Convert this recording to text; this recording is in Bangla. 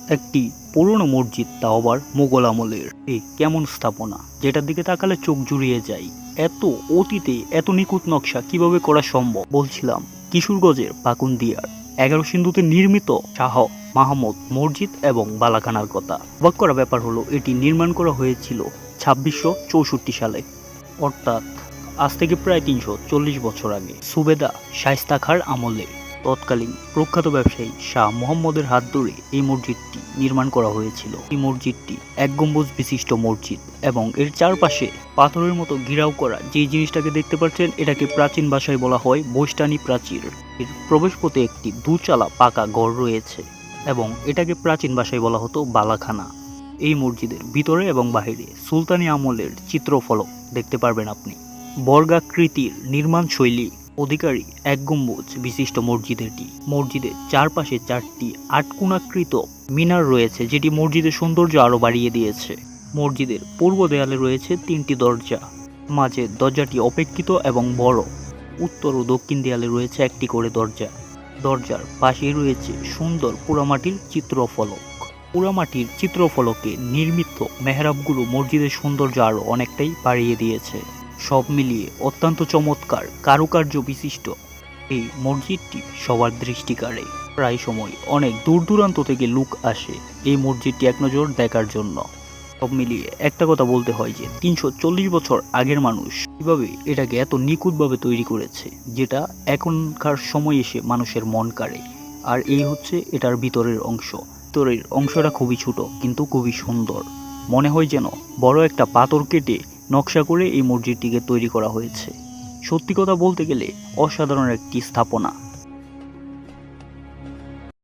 একটি পুরনো মসজিদ, তাও আবার মোগল আমলের। এই কেমন স্থাপনা, যেটার দিকে তাকালে চোখ জুড়িয়ে যায়। এত অতীতে এত নিখুঁত নকশা কিভাবে করা সম্ভব? বলছিলাম কিশোরগঞ্জের পাকুন্দিয়ার 11 সিন্ধুতে নির্মিত শাহ মাহমুদ মসজিদ এবং বালাখানার কথা। অবাক করা ব্যাপার হলো, এটি নির্মাণ করা হয়েছিল 2664 সালে, অর্থাৎ আজ থেকে প্রায় 340 বছর আগে, সুবেদা শায়েস্তা খাঁর আমলে। তৎকালীন প্রখ্যাত ব্যবসায়ী শাহ মোহাম্মদের হাত ধরে এই মসজিদটি নির্মাণ করা হয়েছিল। এই মসজিদটি এক গম্বুজ বিশিষ্ট মসজিদ এবং এর চারপাশে পাথরের মতো ঘিরাও করা যে জিনিসটাকে দেখতে পাচ্ছেন, এটাকে প্রাচীন ভাষায় বলা হয় বৈষ্টানী প্রাচীর। এর প্রবেশপথে একটি দুচালা পাকা ঘর রয়েছে এবং এটাকে প্রাচীন ভাষায় বলা হতো বালাখানা। এই মসজিদের ভিতরে এবং বাহিরে সুলতানি আমলের চিত্রফলক দেখতে পারবেন আপনি। বর্গাকৃতির নির্মাণ শৈলী অধিকারী এক গম্বুজ বিশিষ্ট মসজিদটি। মসজিদের চারপাশে 4টি আটকোণাকৃত মিনার রয়েছে, যেটি মসজিদের সৌন্দর্য আরও বাড়িয়ে দিয়েছে। মসজিদের পূর্ব দেয়ালে রয়েছে 3টি দরজা, মাঝে দরজাটি অপেক্ষিত এবং বড়। উত্তর ও দক্ষিণ দেয়ালে রয়েছে 1টি করে দরজা। দরজার পাশেই রয়েছে সুন্দর পোড়ামাটির চিত্রফলক। পোড়ামাটির চিত্রফলকে নির্মিত মেহরাবগুলো মসজিদের সৌন্দর্য আরও অনেকটাই বাড়িয়ে দিয়েছে। সব মিলিয়ে অত্যন্ত চমৎকার কারুকার্য বিশিষ্ট এই মসজিদটি সবার দৃষ্টি কাড়ে। প্রায় সময় অনেক দূর দূরান্ত থেকে লোক আসে এই মসজিদটি এক নজর দেখার জন্য। সব মিলিয়ে একটা কথা বলতে হয় যে 340 বছর আগের মানুষ কিভাবে এটাকে এত নিখুঁতভাবে তৈরি করেছে, যেটা এখনকার সময় এসে মানুষের মন কাড়ে। আর এই হচ্ছে এটার ভিতরের অংশ। ভিতরের অংশটা খুবই ছোট কিন্তু খুবই সুন্দর। মনে হয় যেন বড় একটা পাথর কেটে নকশা করে এই মসজিদটিকে তৈরি করা হয়েছে। সত্যি কথা বলতে গেলে অসাধারণ একটি স্থাপনা।